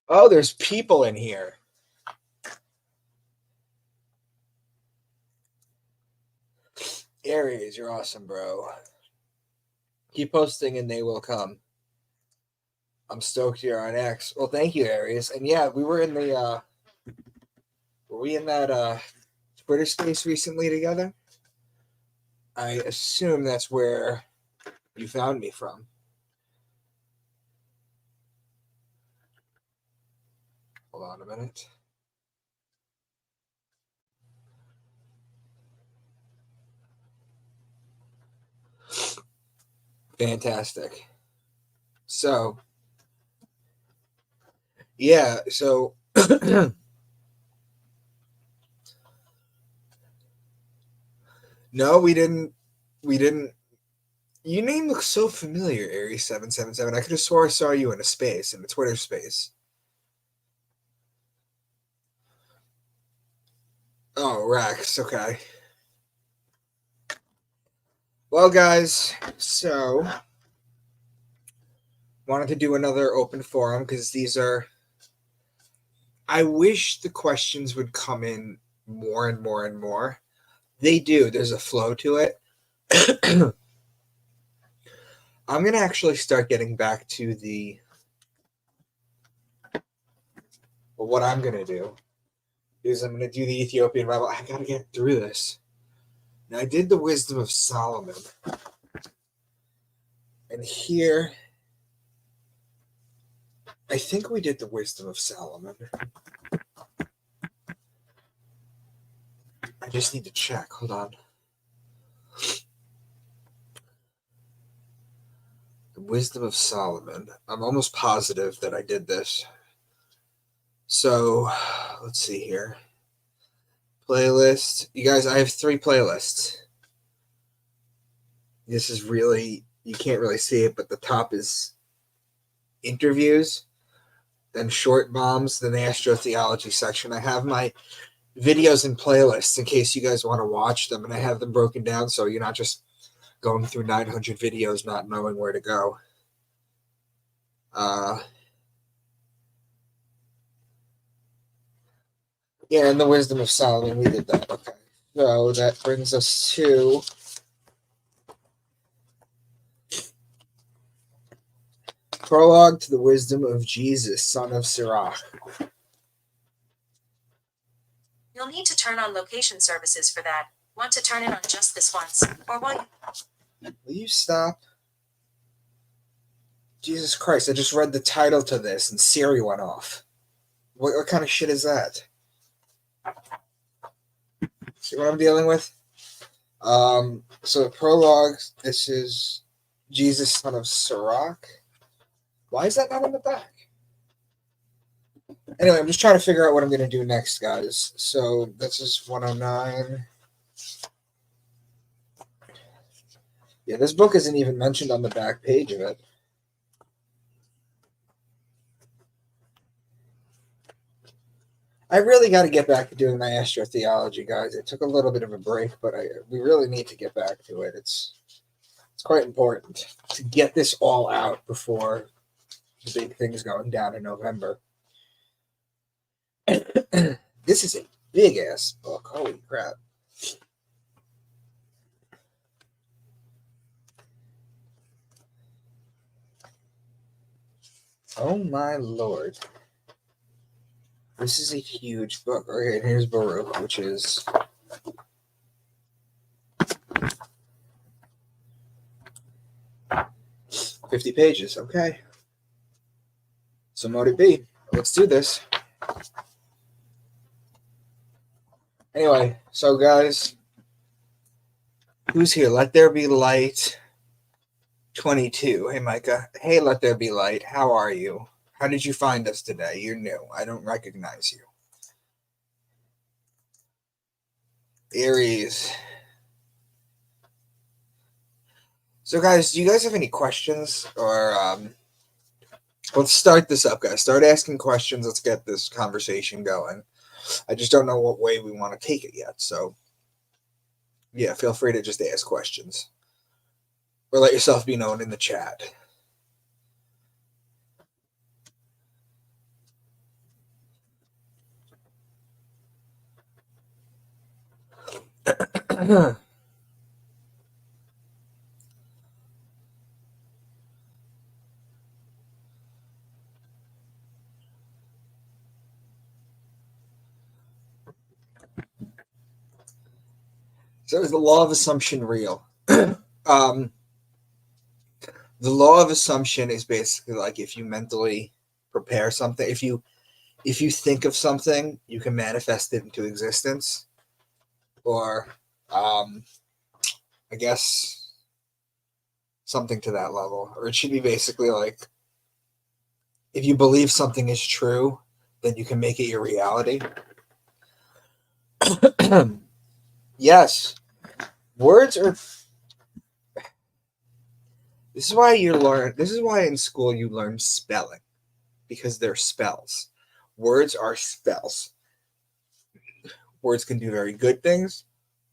Oh, there's people in here. Aries, you're awesome, bro. Keep posting and they will come. I'm stoked you're on X. Well, thank you, Aries. And yeah, we were in the were we in that Twitter space recently together? I assume that's where you found me from. Hold on a minute. Fantastic. So, yeah, so no, we didn't. We didn't. Your name looks so familiar, Aries 777. I could have swore I saw you in a space, in a Twitter space. Oh, Rex. Okay. Well, guys, so wanted to do another open forum because these are. I wish the questions would come in more and more and more. They do. There's a flow to it. I'm gonna actually start getting back to the. Well, what I'm gonna do is I'm gonna do the Ethiopian Bible. I gotta get through this. Now I did the Wisdom of Solomon, and here I think we did the Wisdom of Solomon. I just need to check. Hold on. The Wisdom of Solomon. I'm almost positive that I did this. So let's see here. Playlist. You guys, I have 3 playlists. This is really, you can't really see it, but the top is interviews, then short bombs, then the astrotheology section. I have my videos and playlists in case you guys want to watch them, and I have them broken down so you're not just going through 900 videos not knowing where to go. Yeah, and the Wisdom of Solomon, we did that. Okay. So that brings us to Prologue to the Wisdom of Jesus, son of Sirach. You'll need to turn on location services for that. Want to turn it on just this once, or will you stop? Jesus Christ, I just read the title to this and Siri went off. What kind of shit is that? See what I'm dealing with? So prologue, this is Jesus, son of Sirach. Why is that not on the back? Anyway, I'm just trying to figure out what I'm going to do next, guys. So this is 109. Yeah, this book isn't even mentioned on the back page of it. I really got to get back to doing my astrotheology, guys. It took a little bit of a break, but we really need to get back to it. It's quite important to get this all out before the big thing's going down in November. This is a big ass book. Holy crap. Oh my lord. This is a huge book. Okay, and here's Baruch, which is 50 pages. Okay. So mote it be. Let's do this. Anyway, so guys, who's here? Let There Be Light 22. Hey, Micah. Hey, Let There Be Light. How are you? How did you find us today? You're new. I don't recognize you. Aries. So, guys, do you guys have any questions? Or let's start this up, guys. Start asking questions. Let's get this conversation going. I just don't know what way we want to take it yet. So, yeah, feel free to just ask questions. Or let yourself be known in the chat. So is the law of assumption real? um, the law of assumption is basically like if you mentally prepare something, if you think of something, you can manifest it into existence. Or I guess something to that level. Or it should be basically like if you believe something is true, then you can make it your reality. Yes, words are. This is why in school you learn spelling, because they're spells. Words are spells. Words can do very good things.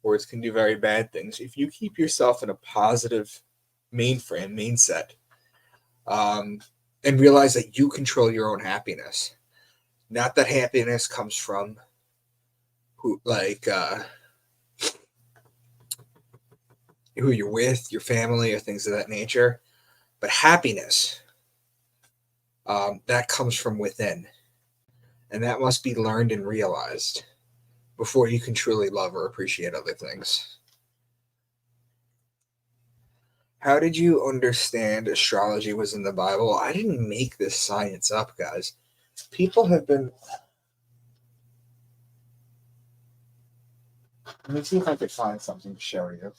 Words can do very bad things. If you keep yourself in a positive mindset, um, and realize that you control your own happiness, not that happiness comes from who who you're with, your family, or things of that nature, but happiness that comes from within, and that must be learned and realized before you can truly love or appreciate other things. How did you understand astrology was in the Bible? I didn't make this science up, guys. People have been. Let me see if I could find something to show you.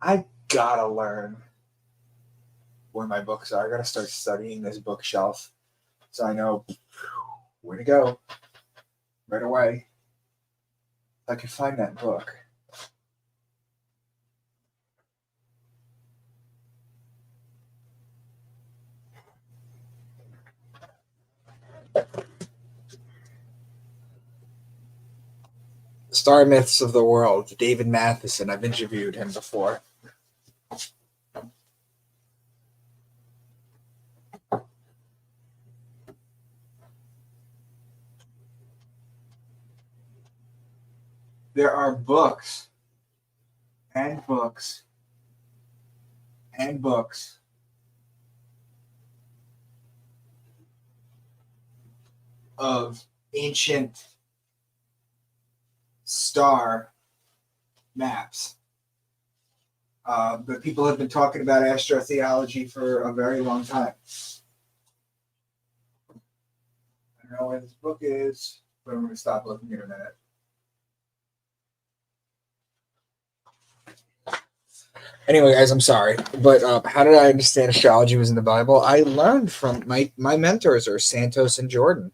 I gotta learn where my books are. I gotta start studying this bookshelf so I know where to go right away. If I could find that book. Star Myths of the World, David Matheson. I've interviewed him before. There are books and books and books of ancient star maps. But people have been talking about astrotheology for a very long time. I don't know where this book is, but I'm going to stop looking in a minute. Anyway, guys, I'm sorry, but how did I understand astrology was in the Bible? I learned from my mentors are Santos and Jordan.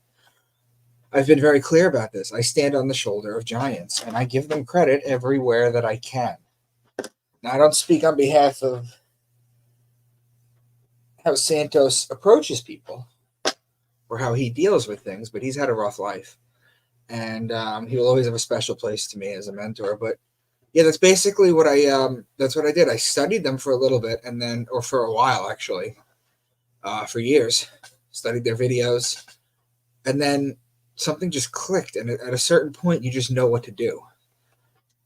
I've been very clear about this. I stand on the shoulder of giants, and I give them credit everywhere that I can. Now, I don't speak on behalf of how Santos approaches people or how he deals with things, but he's had a rough life, and he will always have a special place to me as a mentor. But yeah, that's basically what that's what I did. I studied them for a little bit, and then, or for a while actually, for years, studied their videos, and then something just clicked, and at a certain point, you just know what to do.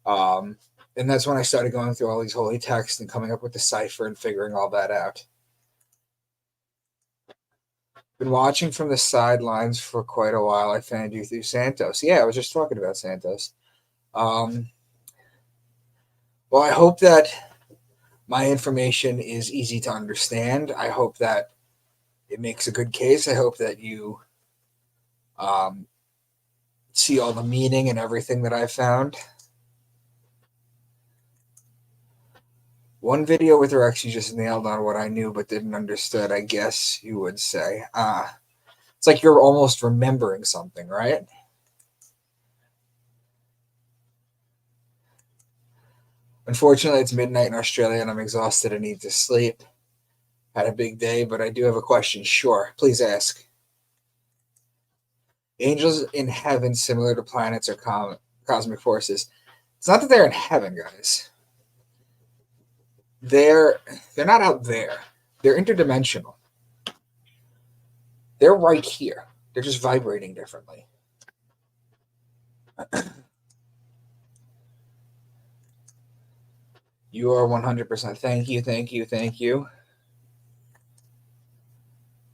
And that's when I started going through all these holy texts and coming up with the cipher and figuring all that out. Been watching from the sidelines for quite a while. I found you through Santos. Yeah, I was just talking about Santos. Well, I hope that my information is easy to understand. I hope that it makes a good case. I hope that you see all the meaning and everything that I found. One video with Rex, you just nailed on what I knew but didn't understood, I guess you would say. It's like you're almost remembering something, right? Unfortunately, it's midnight in Australia and I'm exhausted and need to sleep. Had a big day, but I do have a question. Sure, please ask. Angels in heaven similar to planets or cosmic forces? It's not that they're in heaven, guys. They're not out there. They're interdimensional. They're right here. They're just vibrating differently. You are 100%. Thank you, thank you, thank you.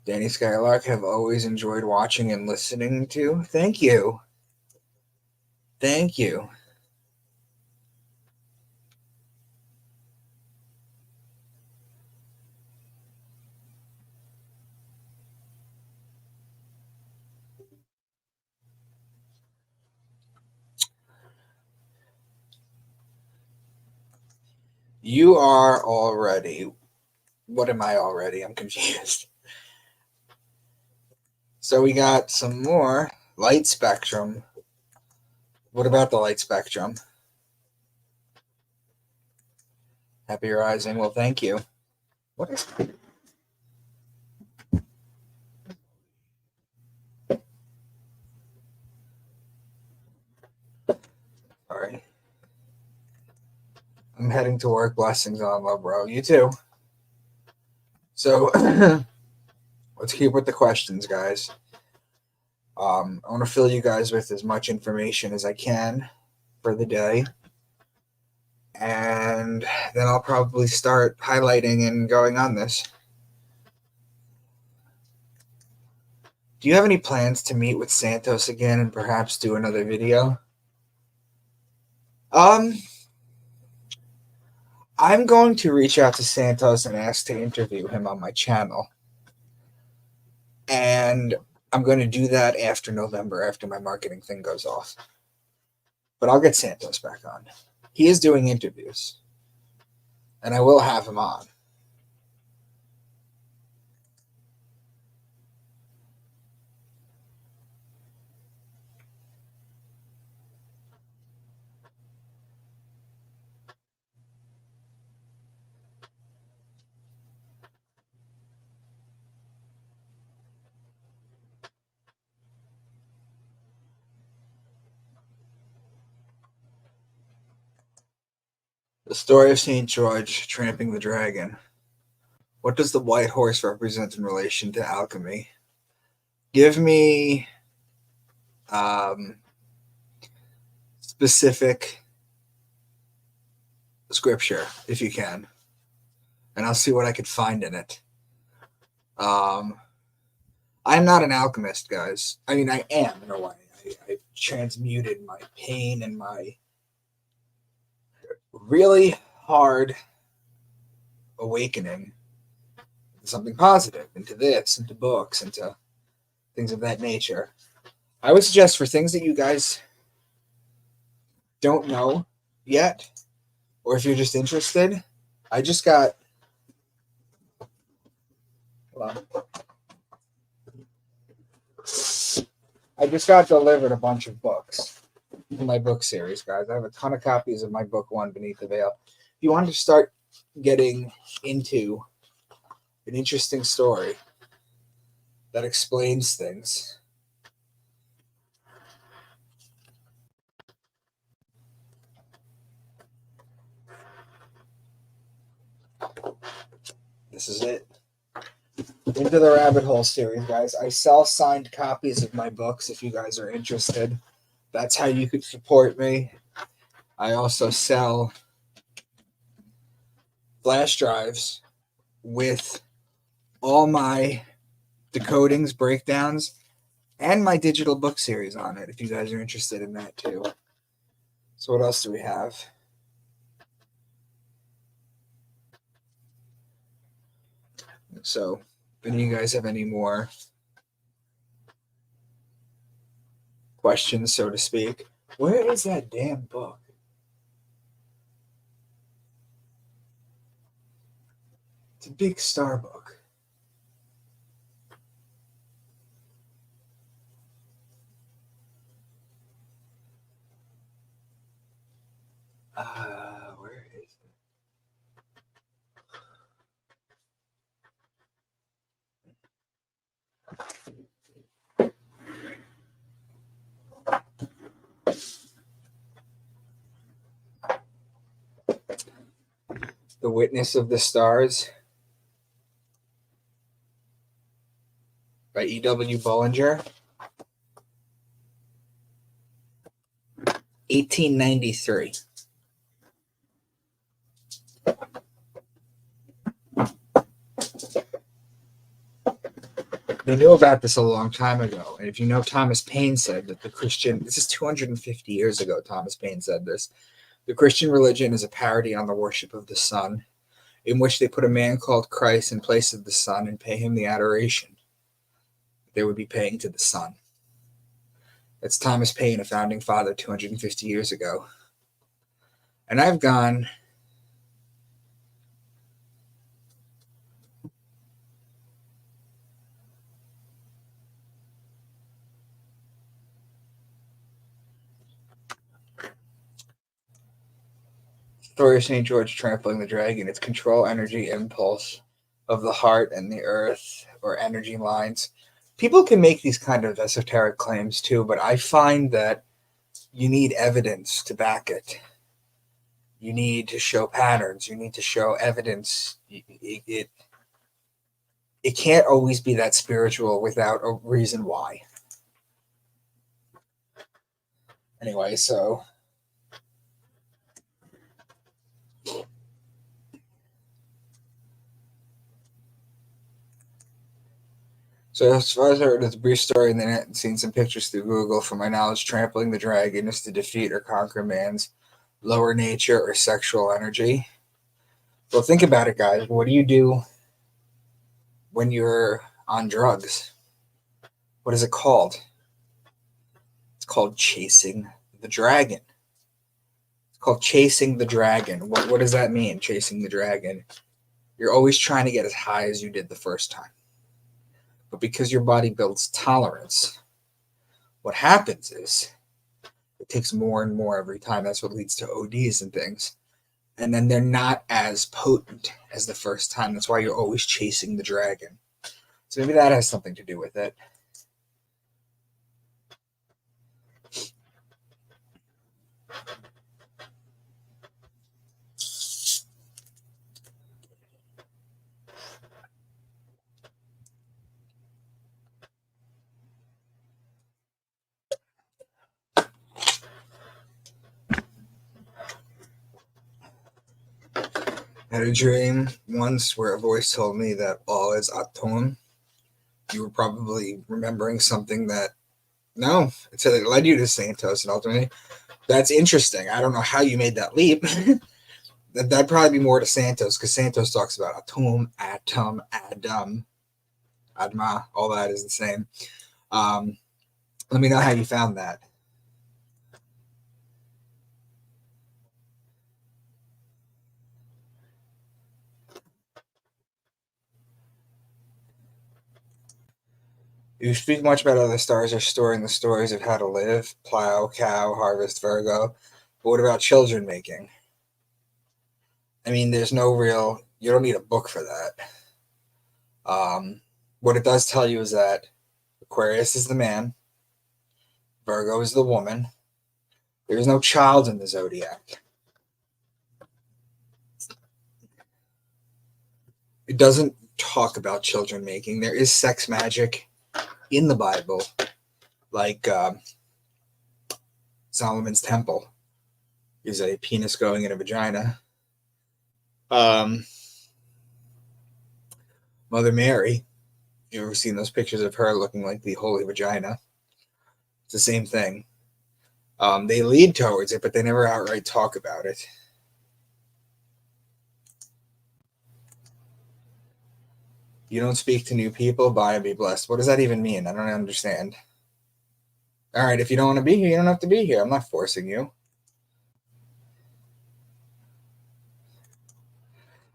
Danny Skylark, have always enjoyed watching and listening to. Thank you. Thank you. You are already. What am I already? I'm confused. So we got some more light spectrum. What about the light spectrum? Happy Rising. Well, thank you. What is that? Sorry. I'm heading to work. Blessings on love, bro. You too. So let's keep with the questions, guys. I want to fill you guys with as much information as I can for the day. And then I'll probably start highlighting and going on this. Do you have any plans to meet with Santos again and perhaps do another video? I'm going to reach out to Santos and ask to interview him on my channel. And I'm going to do that after November, after my marketing thing goes off. But I'll get Santos back on. He is doing interviews. And I will have him on. The story of St. George tramping the dragon. What does the white horse represent in relation to alchemy? Give me specific scripture, if you can, and I'll see what I could find in it. I'm not an alchemist, guys. I mean, I am in a way. I transmuted my pain and my really hard awakening into something positive, into this, into books, into things of that nature. I would suggest for things that you guys don't know yet, or if you're just interested, I just got delivered a bunch of books in my book series, guys. I have a ton of copies of my book one, Beneath the Veil. If you want to start getting into an interesting story that explains things, this is it. Into the Rabbit Hole series, guys. I sell signed copies of my books if you guys are interested. That's how you could support me. I also sell flash drives with all my decodings, breakdowns, and my digital book series on it if you guys are interested in that too. So what else do we have? So if any of you guys have any more questions, so to speak, where is that damn book? It's a big star book. Where is it? The Witness of the Stars by E.W. Bollinger. 1893. They knew about this a long time ago. And if you know, Thomas Paine said that this is 250 years ago, Thomas Paine said this. The Christian religion is a parody on the worship of the sun, in which they put a man called Christ in place of the sun and pay him the adoration they would be paying to the sun. That's Thomas Paine, a founding father 250 years ago. And I've gone story of St. George trampling the dragon. It's control, energy, impulse of the heart and the earth, or energy lines. People can make these kind of esoteric claims too, but I find that you need evidence to back it. You need to show patterns. You need to show evidence. It can't always be that spiritual without a reason why. Anyway, so as far as I heard, it's a brief story in the net and seen some pictures through Google. From my knowledge, trampling the dragon is to defeat or conquer man's lower nature or sexual energy. Well, think about it, guys. What do you do when you're on drugs? What is it called? It's called chasing the dragon. It's called chasing the dragon. What does that mean, chasing the dragon? You're always trying to get as high as you did the first time. But because your body builds tolerance, what happens is it takes more and more every time. That's what leads to ODs and things. And then they're not as potent as the first time. That's why you're always chasing the dragon. So maybe that has something to do with it. I had a dream once where a voice told me that all is atom. You were probably remembering something that, no, it said it led you to Santos and ultimately. That's interesting. I don't know how you made that leap. That'd probably be more to Santos, because Santos talks about atom, adam, adma, all that is the same. Let me know how you found that. You speak much about other stars are storing the stories of how to live, plow, cow, harvest, Virgo. But what about children making? I mean, there's no real, you don't need a book for that. What it does tell you is that Aquarius is the man, Virgo is the woman. There's no child in the zodiac. It doesn't talk about children making. There is sex magic in the Bible, like Solomon's temple is a penis going in a vagina. Mother Mary, you ever seen those pictures of her looking like the holy vagina? It's the same thing. They lead towards it, but they never outright talk about it. You don't speak to new people, buy and be blessed. What does that even mean? I don't understand. All right, if you don't want to be here, you don't have to be here. I'm not forcing you.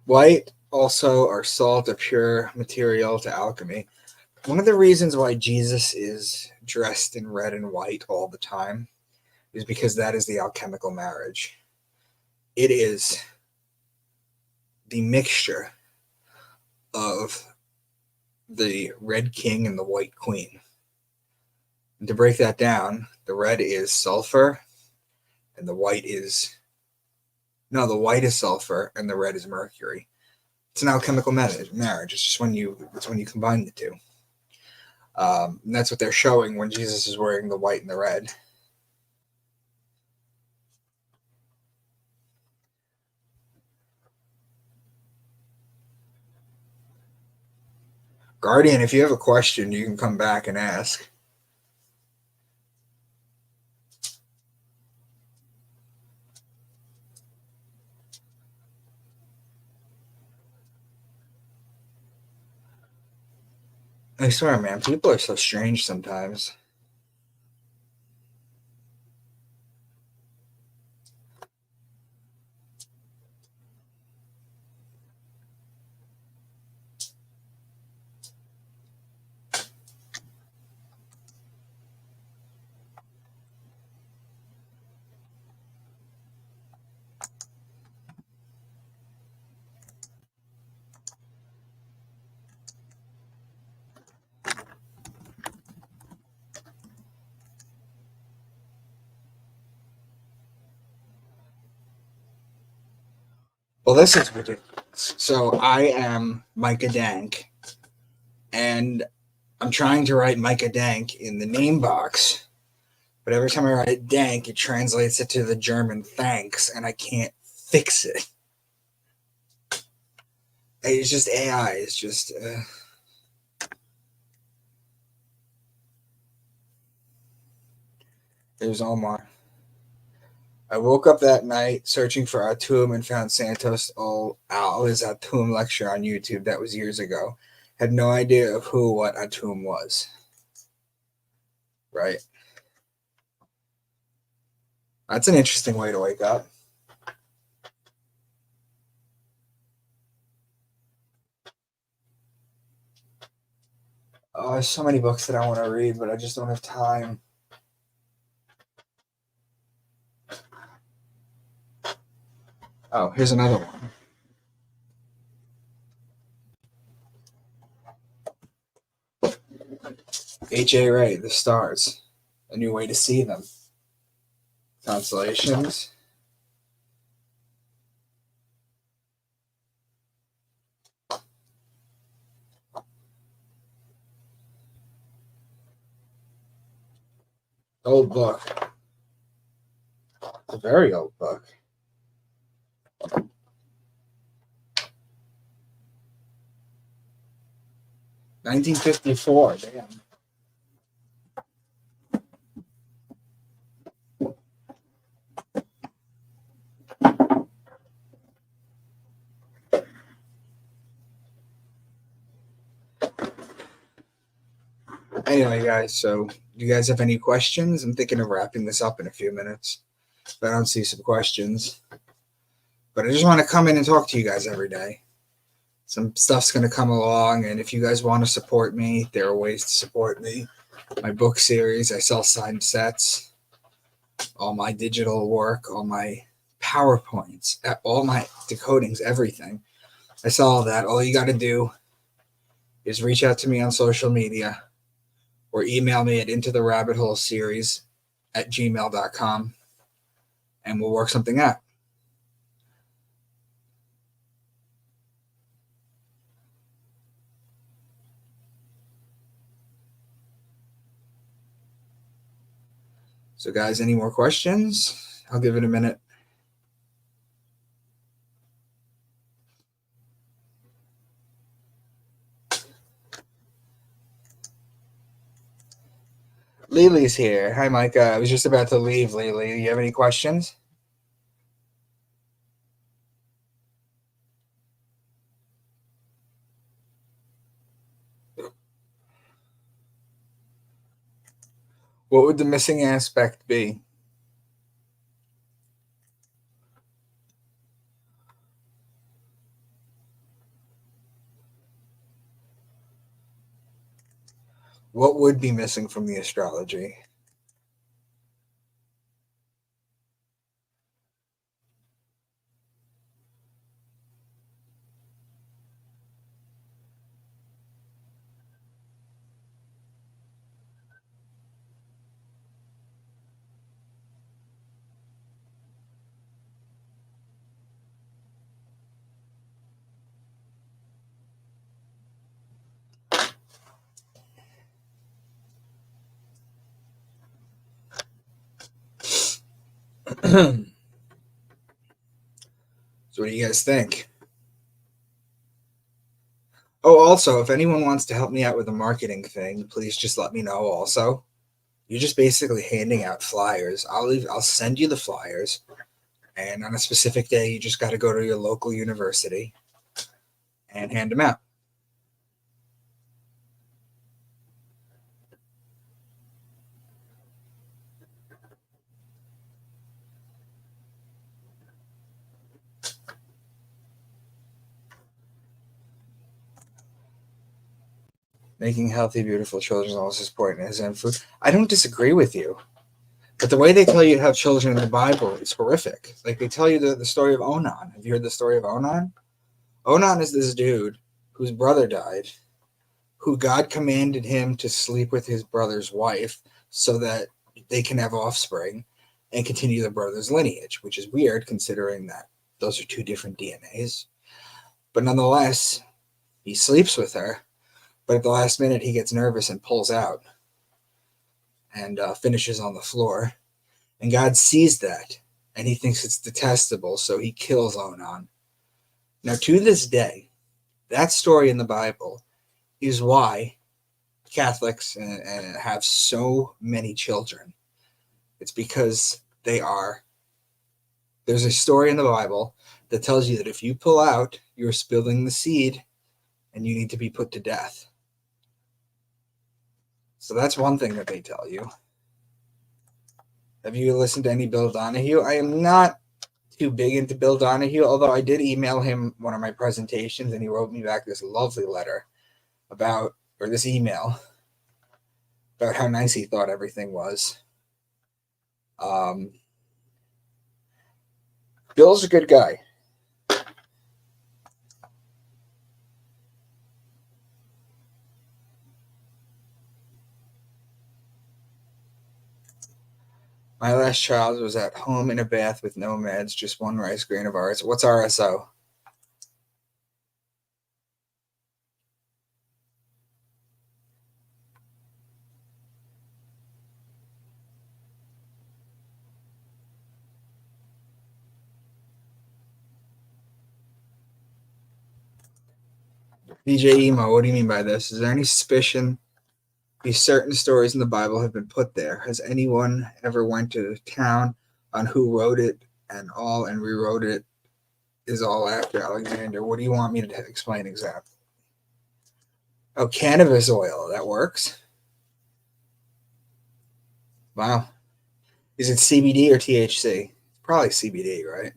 White also are salt, a pure material to alchemy. One of the reasons why Jesus is dressed in red and white all the time is because that is the alchemical marriage. It is the mixture of the red king and the white queen. And to break that down, the red is sulfur and the white is sulfur and the red is mercury. It's an alchemical marriage. It's just when you combine the two. And that's what they're showing when Jesus is wearing the white and the red. Guardian, if you have a question, you can come back and ask. I swear, man, people are so strange sometimes. Well, this is ridiculous. So I am Micah Dank, and I'm trying to write Micah Dank in the name box, but every time I write Dank, it translates it to the German thanks, and I can't fix it. It's just AI. It's just. There's Omar. I woke up that night searching for Atum and found Santos Al's Atum lecture on YouTube. That was years ago. Had no idea of what Atum was. Right. That's an interesting way to wake up. Oh, there's so many books that I want to read, but I just don't have time. Oh, here's another one. H.A. Ray, The Stars. A New Way to See Them. Constellations. Old book. It's a very old book. $1954. Damn. Anyway, guys, so do you guys have any questions? I'm thinking of wrapping this up in a few minutes. But I don't see some questions. But I just want to come in and talk to you guys every day. Some stuff's going to come along, and if you guys want to support me, there are ways to support me. My book series, I sell signed sets, all my digital work, all my PowerPoints, all my decodings, everything. I sell all that. All you got to do is reach out to me on social media or email me at intotherabbitholeseries@gmail.com, and we'll work something out. So, guys, any more questions? I'll give it a minute. Lily's here. Hi, Micah. I was just about to leave, Lily. Do you have any questions? What would the missing aspect be? What would be missing from the astrology? So what do you guys think? Oh, also, if anyone wants to help me out with a marketing thing, please just let me know also. You're just basically handing out flyers. I'll send you the flyers, and on a specific day you just got to go to your local university and hand them out. Making healthy, beautiful children is almost as important as in food. I don't disagree with you. But the way they tell you to have children in the Bible is horrific. Like they tell you the story of Onan. Have you heard the story of Onan? Onan is this dude whose brother died, who God commanded him to sleep with his brother's wife so that they can have offspring and continue the brother's lineage, which is weird considering that those are two different DNAs. But nonetheless, he sleeps with her, but at the last minute he gets nervous and pulls out and finishes on the floor. And God sees that and he thinks it's detestable, so he kills Onan. Now, to this day, that story in the Bible is why Catholics have so many children. It's because there's a story in the Bible that tells you that if you pull out, you're spilling the seed and you need to be put to death. So that's one thing that they tell you. Have you listened to any Bill Donahue? I am not too big into Bill Donahue, although I did email him one of my presentations and he wrote me back this lovely letter this email about how nice he thought everything was. Bill's a good guy. My last child was at home in a bath with no meds, just one rice grain of RSO. What's RSO? DJ Emo, what do you mean by this? Is there any suspicion these certain stories in the Bible have been put there? Has anyone ever went to town on who wrote it and rewrote it is all after Alexander? What do you want me to explain exactly? Oh, cannabis oil. That works. Wow. Is it CBD or THC? Probably CBD, right?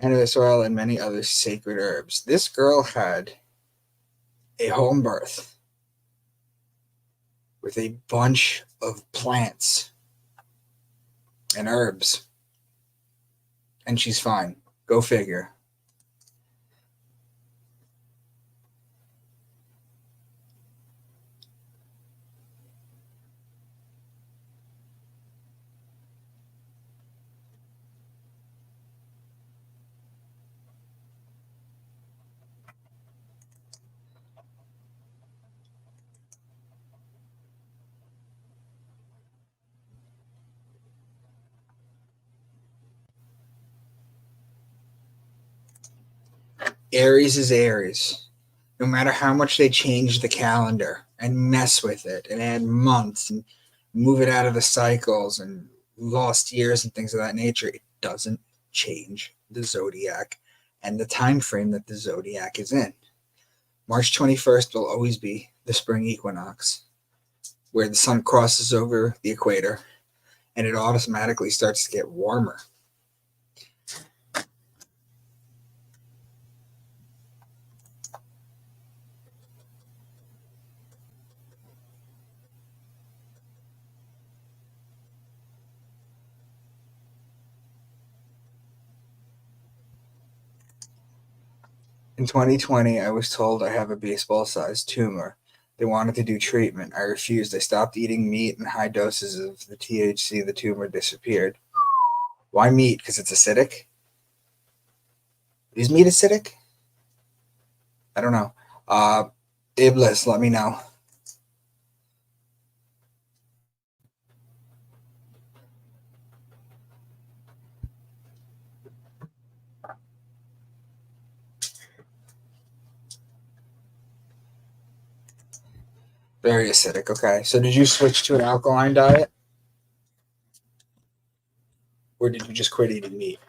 Cannabis oil and many other sacred herbs. This girl had a home birth with a bunch of plants and herbs, and she's fine. Go figure. Aries is Aries. No matter how much they change the calendar and mess with it and add months and move it out of the cycles and lost years and things of that nature, it doesn't change the zodiac and the time frame that the zodiac is in. March 21st will always be the spring equinox, where the sun crosses over the equator and it automatically starts to get warmer. In 2020, I was told I have a baseball-sized tumor. They wanted to do treatment. I refused. I stopped eating meat and high doses of the THC. The tumor disappeared. Why meat? Because it's acidic? Is meat acidic? I don't know. Iblis, let me know. Very acidic. Okay. So did you switch to an alkaline diet? Or did you just quit eating meat?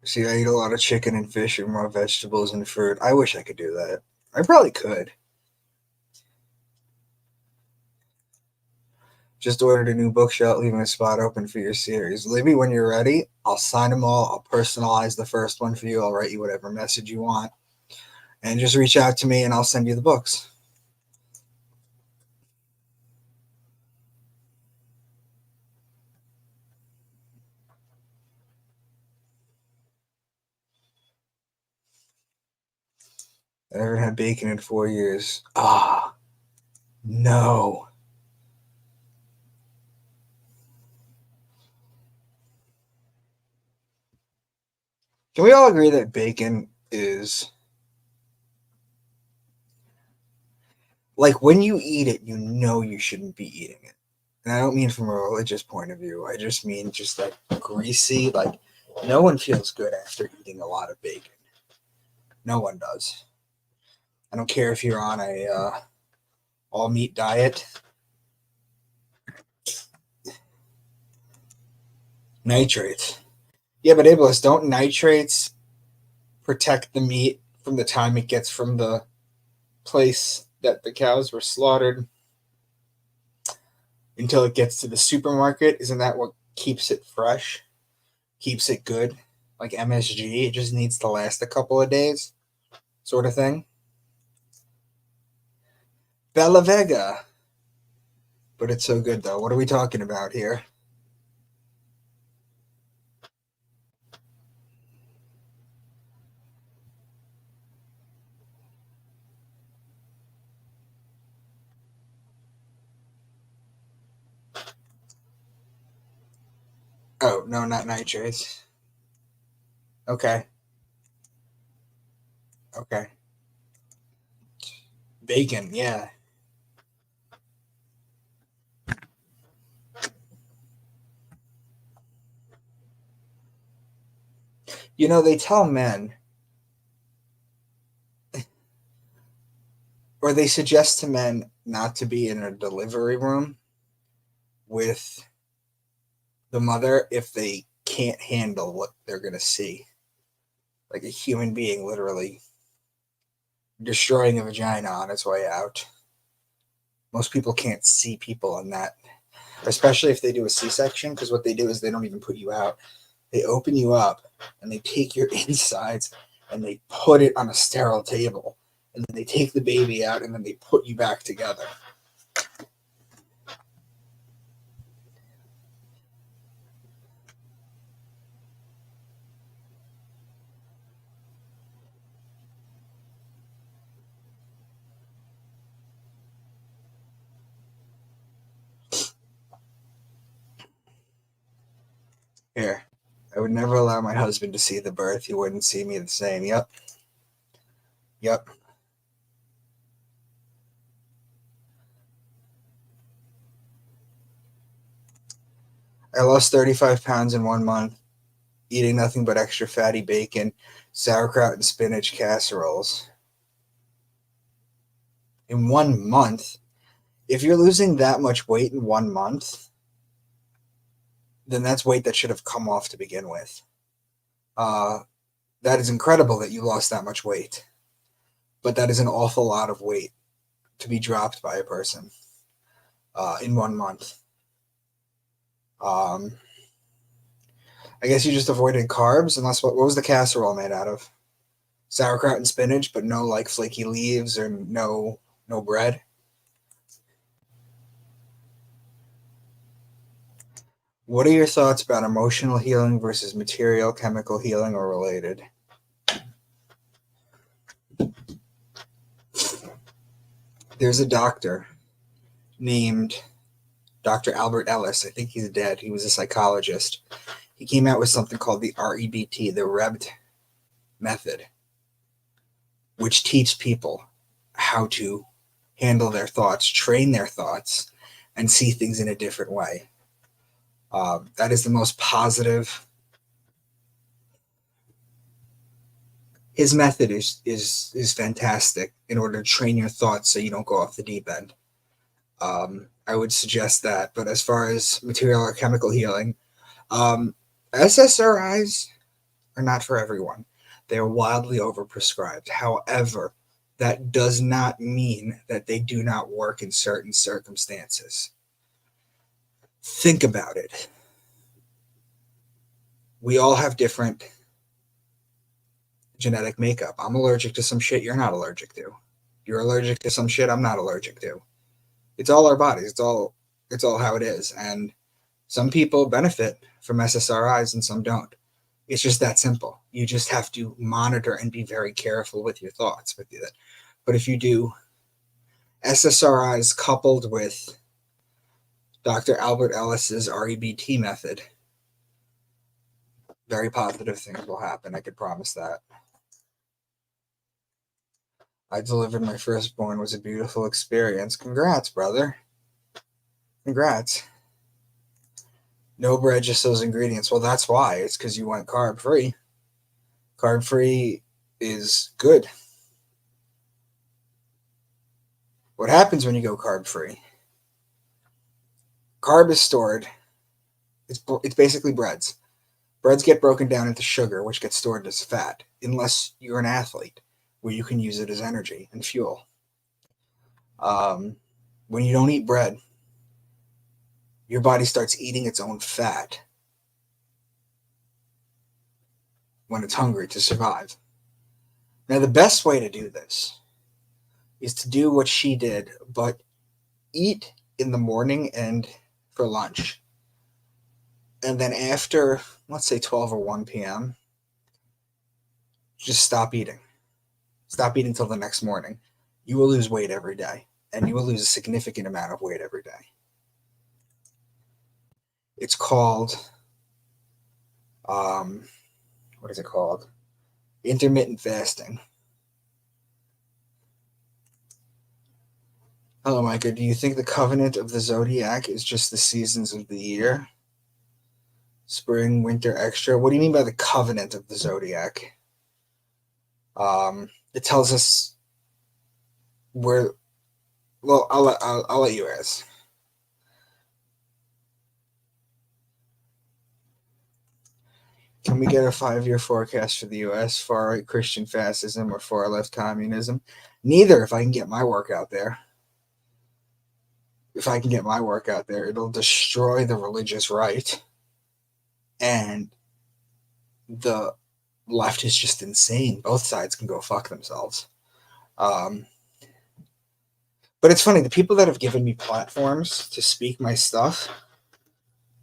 See, I eat a lot of chicken and fish and raw vegetables and fruit. I wish I could do that. I probably could. Just ordered a new bookshelf, leaving a spot open for your series. Libby, when you're ready, I'll sign them all. I'll personalize the first one for you. I'll write you whatever message you want. And just reach out to me and I'll send you the books. I haven't had bacon in 4 years. Ah, no. Can we all agree that bacon is like when you eat it, you know you shouldn't be eating it. And I don't mean from a religious point of view. I just mean just that greasy, like no one feels good after eating a lot of bacon. No one does. I don't care if you're on a all meat diet. Nitrates. Yeah, but Iblis, don't nitrates protect the meat from the time it gets from the place that the cows were slaughtered until it gets to the supermarket? Isn't that what keeps it fresh? Keeps it good? Like MSG, it just needs to last a couple of days, sort of thing. Bella Vega. But it's so good, though. What are we talking about here? Oh, no, not nitrates. Okay. Okay. Bacon, yeah. You know, they tell men, or they suggest to men not to be in a delivery room with the mother if they can't handle what they're going to see. Like a human being literally destroying a vagina on its way out. Most people can't see people in that, especially if they do a C-section, because what they do is they don't even put you out. They open you up and they take your insides and they put it on a sterile table. And then they take the baby out and then they put you back together. Here, I would never allow my husband to see the birth. He wouldn't see me the same. Yep. Yep. I lost 35 pounds in 1 month, eating nothing but extra fatty bacon, sauerkraut, and spinach casseroles. In 1 month? If you're losing that much weight in 1 month, then that's weight that should have come off to begin with. That is incredible that you lost that much weight. but that is an awful lot of weight to be dropped by a person in 1 month. I guess you just avoided carbs, unless what was the casserole made out of? Sauerkraut and spinach, but no like flaky leaves or no bread. What are your thoughts about emotional healing versus material chemical healing or related? There's a doctor named Dr. Albert Ellis. I think he's dead. He was a psychologist. He came out with something called the REBT, the REBT method, which teaches people how to handle their thoughts, train their thoughts, and see things in a different way. That is the most positive. His method is fantastic in order to train your thoughts so you don't go off the deep end. I would suggest that. But as far as material or chemical healing, SSRIs are not for everyone. They are wildly overprescribed. However, that does not mean that they do not work in certain circumstances. Think about it. We all have different genetic makeup. I'm allergic to some shit you're not allergic to. You're allergic to some shit I'm not allergic to. It's all our bodies. It's all how it is. And some people benefit from SSRIs and some don't. It's just that simple. You just have to monitor and be very careful with your thoughts with it. But if you do SSRIs coupled with Dr. Albert Ellis's REBT method, very positive things will happen. I could promise that. I delivered my firstborn. It was a beautiful experience. Congrats, brother. Congrats. No bread, just those ingredients. Well, that's why. It's because you went carb-free. Carb-free is good. What happens when you go carb-free? Carb is stored. It's basically breads. Breads get broken down into sugar, which gets stored as fat, unless you're an athlete, where you can use it as energy and fuel. When you don't eat bread, your body starts eating its own fat when it's hungry to survive. Now, the best way to do this is to do what she did, but eat in the morning and for lunch. And then after, let's say 12 or 1 p.m., just stop eating. Stop eating till the next morning. You will lose weight every day, and you will lose a significant amount of weight every day. It's called, what is it called? Intermittent fasting. Hello, Micah. Do you think the covenant of the zodiac is just the seasons of the year? Spring, winter, extra. What do you mean by the covenant of the zodiac? It tells us where. Well, I'll let you ask. Can we get a 5-year forecast for the U.S. far-right Christian fascism or far-left communism? Neither. If I can get my work out there. If I can get my work out there, it'll destroy the religious right. And the left is just insane. Both sides can go fuck themselves. But it's funny, the people that have given me platforms to speak my stuff,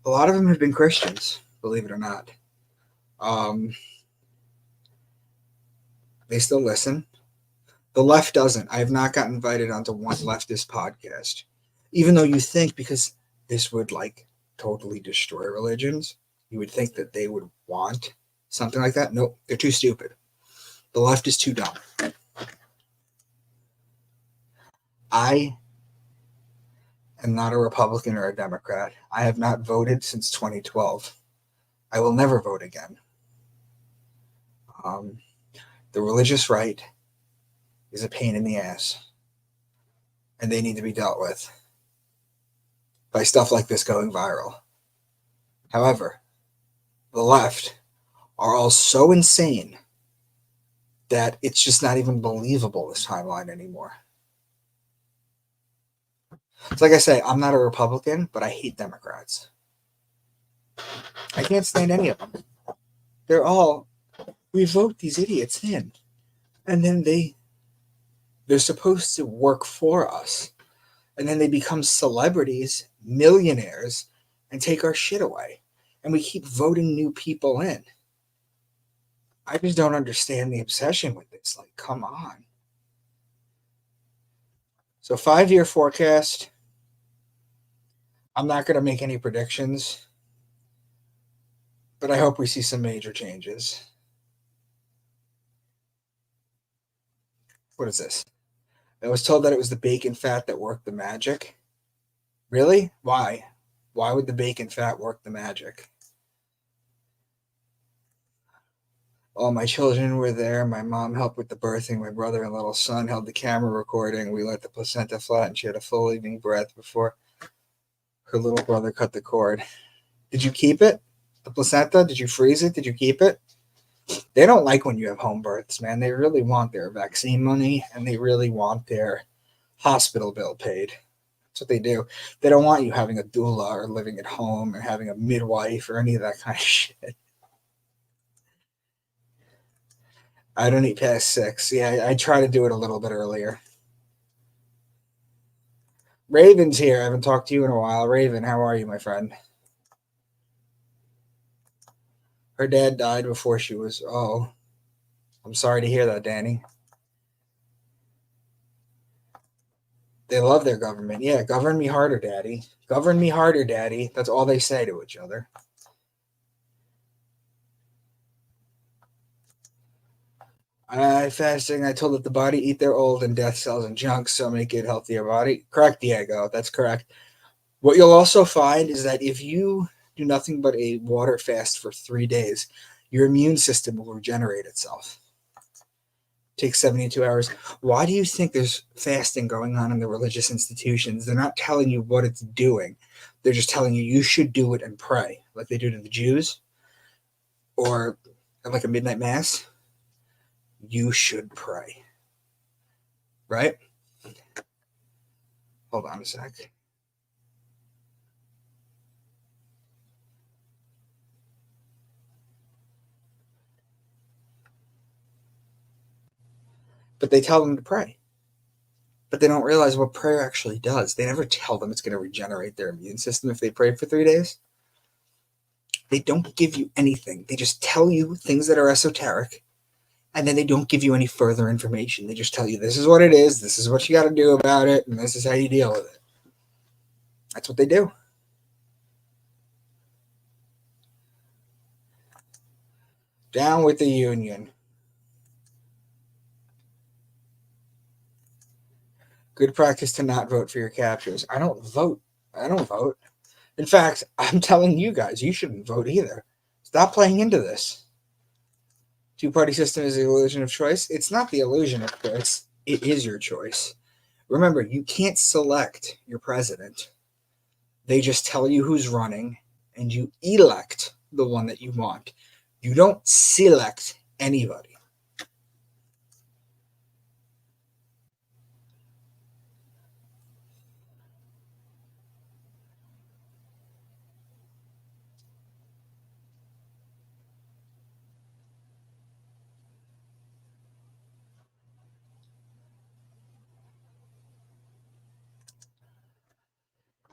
a lot of them have been Christians, believe it or not. They still listen. The left doesn't. I have not gotten invited onto one leftist podcast. Even though you think, because this would like totally destroy religions, you would think that they would want something like that. Nope, they're too stupid. The left is too dumb. I am not a Republican or a Democrat. I have not voted since 2012. I will never vote again. The religious right is a pain in the ass, and they need to be dealt with by stuff like this going viral. However, the left are all so insane that it's just not even believable, this timeline anymore. It's like I say, I'm not a Republican, but I hate Democrats. I can't stand any of them. They're all, we vote these idiots in, and then they're supposed to work for us, and then they become celebrities, millionaires, and take our shit away, and we keep voting new people in. I just don't understand the obsession with this. Like, come on. So 5-year forecast. I'm not going to make any predictions, but I hope we see some major changes. What is this? I was told that it was the bacon fat that worked the magic. Really? Why? Why would the bacon fat work the magic? All my children were there. My mom helped with the birthing. My brother and little son held the camera recording. We let the placenta flatten. She had a full evening breath before her little brother cut the cord. Did you keep it? The placenta? Did you freeze it? Did you keep it? They don't like when you have home births, man. They really want their vaccine money and they really want their hospital bill paid. That's what they do. They don't want you having a doula or living at home or having a midwife or any of that kind of shit. I don't eat past 6. Yeah, I try to do it a little bit earlier. Raven's here. I haven't talked to you in a while. Raven, how are you, my friend? Her dad died before she was... Oh, I'm sorry to hear that, Danny. They love their government. Yeah, govern me harder, Daddy. Govern me harder, Daddy. That's all they say to each other. Fasting, I told that the body eat their old and death cells and junk, so make it healthier body. Correct, Diego. That's correct. What you'll also find is that if you do nothing but a water fast for 3 days, your immune system will regenerate itself. It takes 72 hours. Why do you think there's fasting going on in the religious institutions? They're not telling you what it's doing. They're just telling you should do it and pray, like they do to the Jews, or like a midnight mass. You should pray. Right? Hold on a sec. But they tell them to pray. But they don't realize what prayer actually does. They never tell them it's going to regenerate their immune system if they pray for 3 days. They don't give you anything. They just tell you things that are esoteric, and then they don't give you any further information. They just tell you this is what it is, this is what you got to do about it, and this is how you deal with it. That's what they do. Down with the union. Good practice to not vote for your captures. I don't vote. In fact, I'm telling you guys, you shouldn't vote either. Stop playing into this. Two-party system is the illusion of choice. It's not the illusion of choice. It is your choice. Remember, you can't select your president. They just tell you who's running, and you elect the one that you want. You don't select anybody.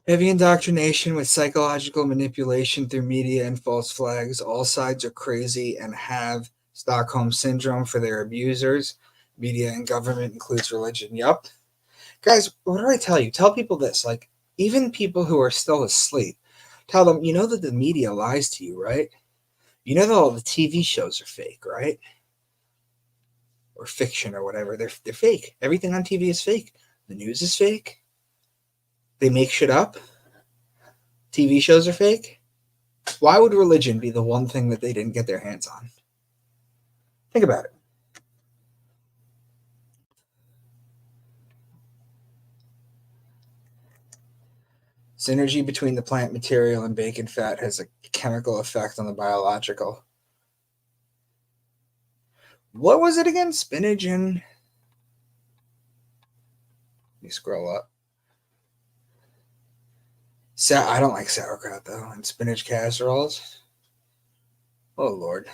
Heavy indoctrination with psychological manipulation through media and false flags. All sides are crazy and have Stockholm syndrome for their abusers. Media and government includes religion. Yup. Guys, what do I tell you? Tell people this. Like, even people who are still asleep, tell them, you know that the media lies to you, right? You know that all the TV shows are fake, right? Or fiction or whatever. They're fake. Everything on TV is fake. The news is fake. They make shit up. TV shows are fake. Why would religion be the one thing that they didn't get their hands on? Think about it. Synergy between the plant material and bacon fat has a chemical effect on the biological. What was it again? Spinach and... Let me scroll up. I don't like sauerkraut, though. And spinach casseroles. Oh, Lord.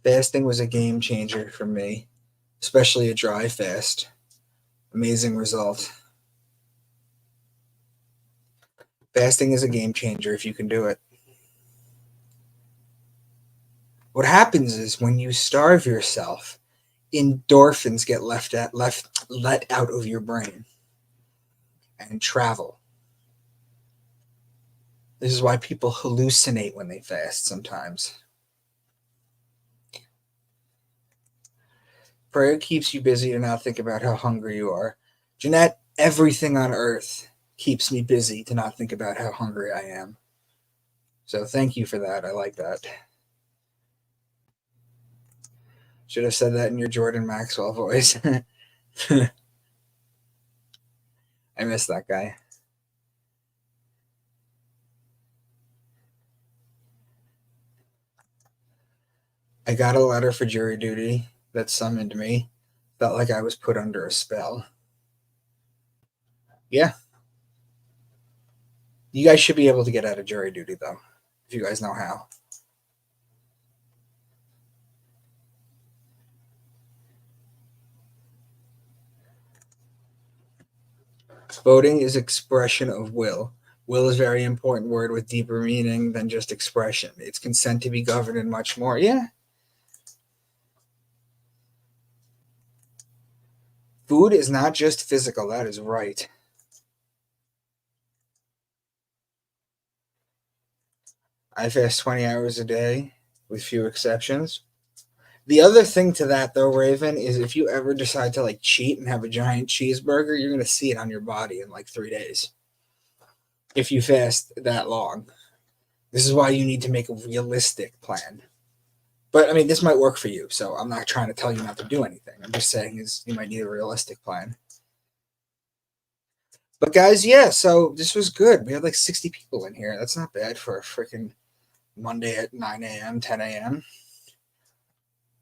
Fasting was a game changer for me, especially a dry fast. Amazing result. Fasting is a game changer if you can do it. What happens is when you starve yourself, endorphins get let out of your brain and travel. This is why people hallucinate when they fast sometimes. Prayer keeps you busy to not think about how hungry you are. Jeanette, everything on earth keeps me busy to not think about how hungry I am. So thank you for that. I like that. Should have said that in your Jordan Maxwell voice. I miss that guy. I got a letter for jury duty that summoned me. Felt like I was put under a spell. Yeah. You guys should be able to get out of jury duty, though, if you guys know how. Voting is expression of will. Will is a very important word with deeper meaning than just expression. It's consent to be governed and much more. Yeah. Food is not just physical. That is right. I fast 20 hours a day with few exceptions. The other thing to that, though, Raven, is if you ever decide to like cheat and have a giant cheeseburger, you're going to see it on your body in like 3 days. If you fast that long. This is why you need to make a realistic plan. But I mean, this might work for you, so I'm not trying to tell you not to do anything. I'm just saying is you might need a realistic plan. But guys, yeah, so this was good. We had like 60 people in here. That's not bad for a freaking Monday at 9 a.m., 10 a.m.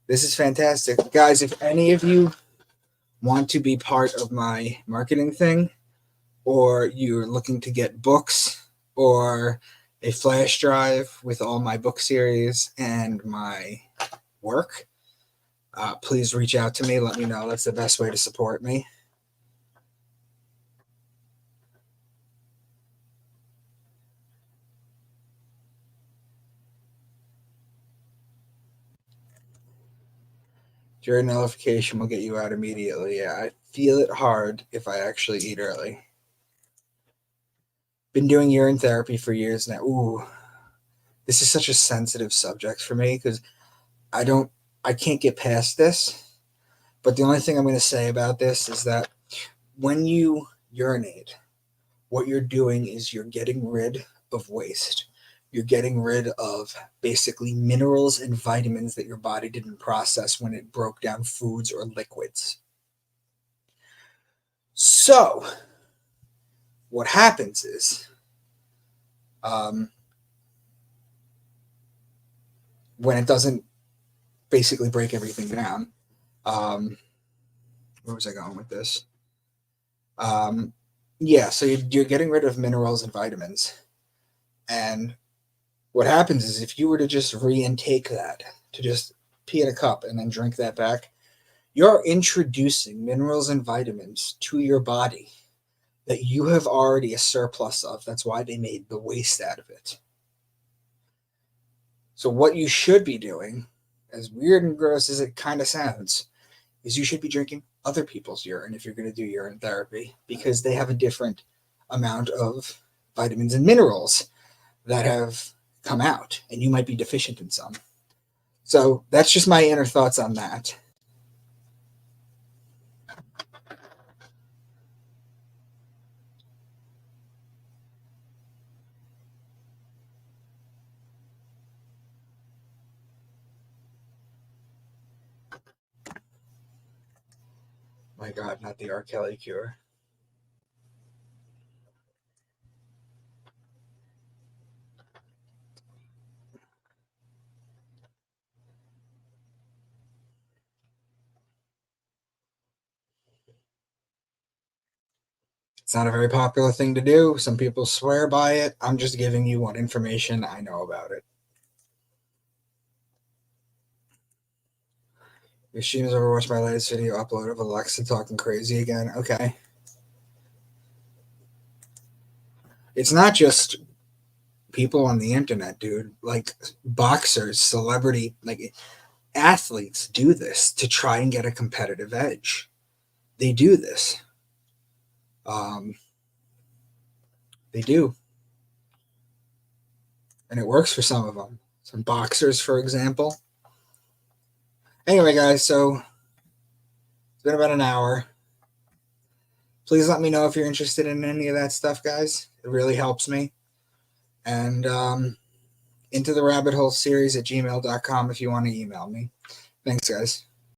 This is fantastic. Guys, if any of you want to be part of my marketing thing, or you're looking to get books or a flash drive with all my book series and my work, please reach out to me. Let me know. That's the best way to support me. Your notification will get you out immediately. Yeah, I feel it hard if I actually eat early. Been doing urine therapy for years now. Ooh, this is such a sensitive subject for me because I can't get past this. But the only thing I'm going to say about this is that when you urinate, what you're doing is you're getting rid of waste. You're getting rid of basically minerals and vitamins that your body didn't process when it broke down foods or liquids. So, what happens is, when it doesn't basically break everything down, where was I going with this? Yeah, so you're getting rid of minerals and vitamins. And what happens is if you were to just re-intake that, to just pee in a cup and then drink that back, you're introducing minerals and vitamins to your body that you have already a surplus of. That's why they made the waste out of it. So what you should be doing, as weird and gross as it kind of sounds, is you should be drinking other people's urine if you're going to do urine therapy, because they have a different amount of vitamins and minerals that have come out, and you might be deficient in some. So that's just my inner thoughts on that. My God, not the R. Kelly cure. It's not a very popular thing to do. Some people swear by it. I'm just giving you what information I know about it. Your streams overwatched my latest video upload of Alexa talking crazy again. Okay. It's not just people on the internet, dude. Like boxers, celebrity, like athletes do this to try and get a competitive edge. They do this. They do. And it works for some of them. Some boxers, for example. Anyway, guys, so it's been about an hour. Please let me know if you're interested in any of that stuff, guys. It really helps me. And into the rabbit hole series at gmail.com if you want to email me. Thanks, guys.